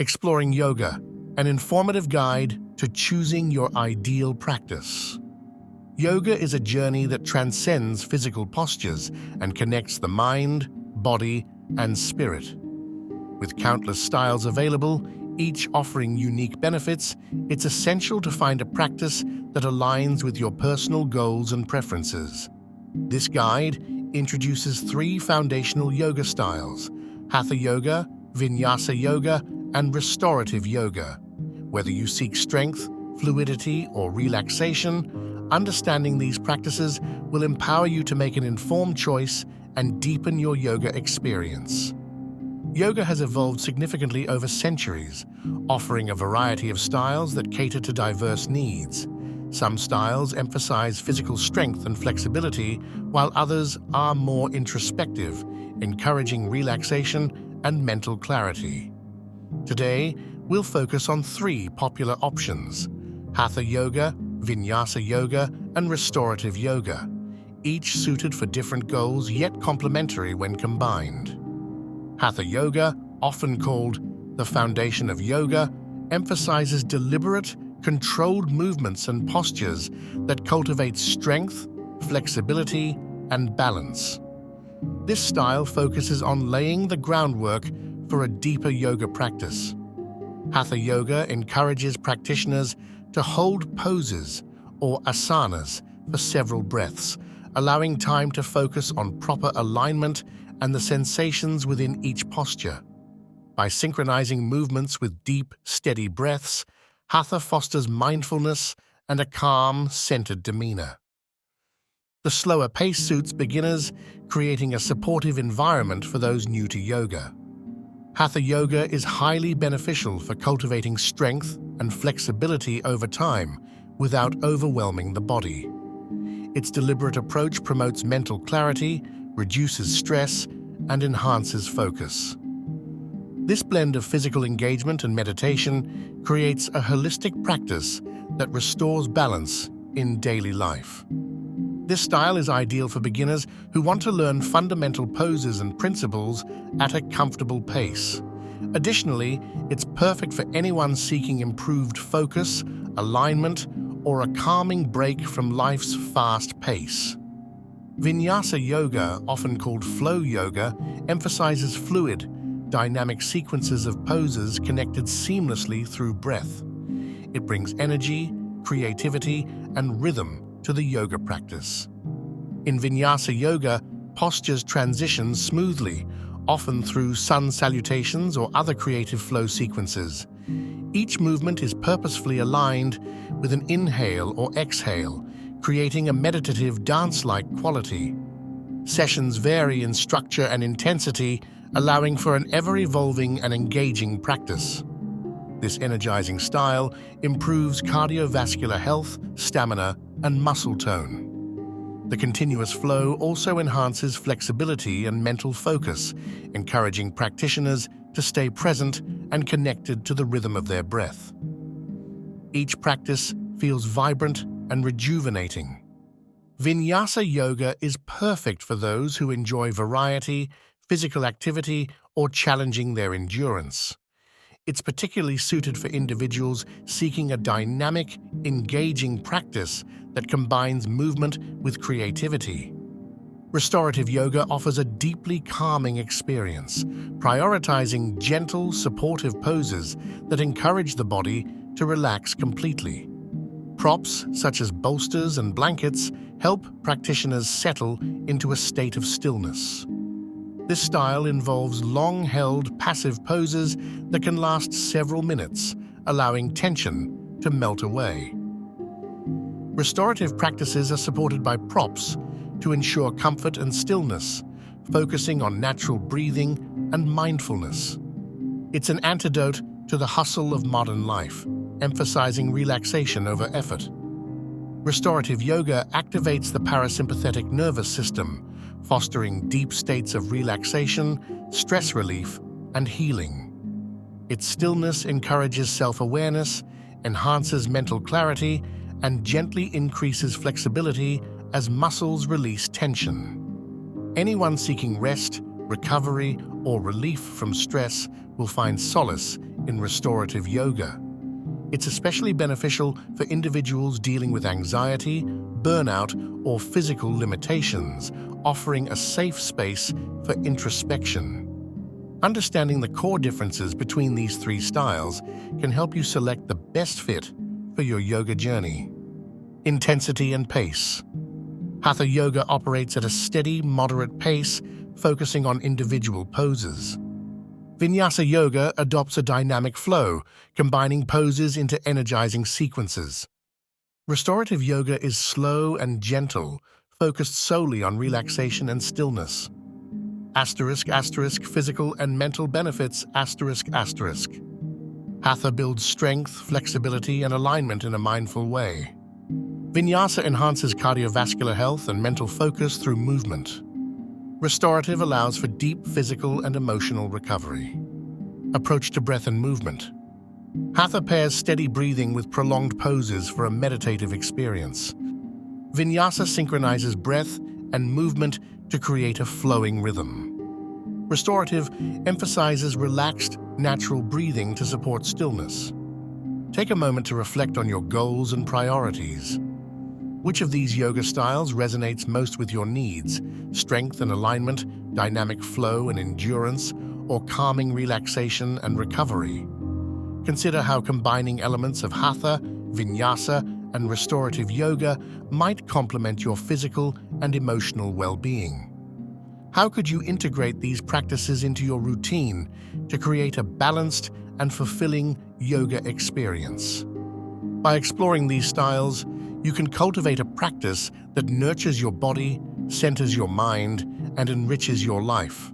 Exploring Yoga, an informative guide to choosing your ideal practice. Yoga is a journey that transcends physical postures and connects the mind, body, and spirit. With countless styles available, each offering unique benefits, it's essential to find a practice that aligns with your personal goals and preferences. This guide introduces 3 foundational yoga styles: Hatha Yoga, Vinyasa Yoga, and Restorative Yoga. Whether you seek strength, fluidity, or relaxation, understanding these practices will empower you to make an informed choice and deepen your yoga experience. Yoga has evolved significantly over centuries, offering a variety of styles that cater to diverse needs. Some styles emphasize physical strength and flexibility, while others are more introspective, encouraging relaxation and mental clarity. Today, we'll focus on 3 popular options: Hatha Yoga, Vinyasa Yoga, and Restorative Yoga, each suited for different goals yet complementary when combined. Hatha Yoga, often called the foundation of yoga, emphasizes deliberate, controlled movements and postures that cultivate strength, flexibility, and balance. This style focuses on laying the groundwork for a deeper yoga practice. Hatha Yoga encourages practitioners to hold poses or asanas for several breaths, allowing time to focus on proper alignment and the sensations within each posture. By synchronizing movements with deep, steady breaths, Hatha fosters mindfulness and a calm, centered demeanor. The slower pace suits beginners, creating a supportive environment for those new to yoga. Hatha Yoga is highly beneficial for cultivating strength and flexibility over time without overwhelming the body. Its deliberate approach promotes mental clarity, reduces stress, and enhances focus. This blend of physical engagement and meditation creates a holistic practice that restores balance in daily life. This style is ideal for beginners who want to learn fundamental poses and principles at a comfortable pace. Additionally, it's perfect for anyone seeking improved focus, alignment, or a calming break from life's fast pace. Vinyasa Yoga, often called flow yoga, emphasizes fluid, dynamic sequences of poses connected seamlessly through breath. It brings energy, creativity, and rhythm to the yoga practice. In Vinyasa Yoga, postures transition smoothly, often through sun salutations or other creative flow sequences. Each movement is purposefully aligned with an inhale or exhale, creating a meditative dance-like quality. Sessions vary in structure and intensity, allowing for an ever-evolving and engaging practice. This energizing style improves cardiovascular health, stamina, and muscle tone. The continuous flow also enhances flexibility and mental focus, encouraging practitioners to stay present and connected to the rhythm of their breath. Each practice feels vibrant and rejuvenating. Vinyasa Yoga is perfect for those who enjoy variety, physical activity, or challenging their endurance. It's particularly suited for individuals seeking a dynamic, engaging practice that combines movement with creativity. Restorative Yoga offers a deeply calming experience, prioritizing gentle, supportive poses that encourage the body to relax completely. Props, such as bolsters and blankets, help practitioners settle into a state of stillness. This style involves long-held passive poses that can last several minutes, allowing tension to melt away. Restorative practices are supported by props to ensure comfort and stillness, focusing on natural breathing and mindfulness. It's an antidote to the hustle of modern life, emphasizing relaxation over effort. Restorative Yoga activates the parasympathetic nervous system, fostering deep states of relaxation, stress relief, and healing. Its stillness encourages self-awareness, enhances mental clarity, and gently increases flexibility as muscles release tension. Anyone seeking rest, recovery, or relief from stress will find solace in Restorative Yoga. It's especially beneficial for individuals dealing with anxiety, burnout, or physical limitations, offering a safe space for introspection. Understanding the core differences between these three styles can help you select the best fit for your yoga journey. Intensity and pace. Hatha Yoga operates at a steady, moderate pace, focusing on individual poses. Vinyasa Yoga adopts a dynamic flow, combining poses into energizing sequences. Restorative Yoga is slow and gentle, focused solely on relaxation and stillness. Physical and mental benefits. Hatha builds strength, flexibility, and alignment in a mindful way. Vinyasa enhances cardiovascular health and mental focus through movement. Restorative allows for deep physical and emotional recovery. Approach to breath and movement. Hatha pairs steady breathing with prolonged poses for a meditative experience. Vinyasa synchronizes breath and movement to create a flowing rhythm. Restorative emphasizes relaxed, natural breathing to support stillness. Take a moment to reflect on your goals and priorities. Which of these yoga styles resonates most with your needs? Strength and alignment, dynamic flow and endurance, or calming relaxation and recovery? Consider how combining elements of Hatha, Vinyasa, and Restorative Yoga might complement your physical and emotional well-being. How could you integrate these practices into your routine to create a balanced and fulfilling yoga experience? By exploring these styles, you can cultivate a practice that nurtures your body, centers your mind, and enriches your life.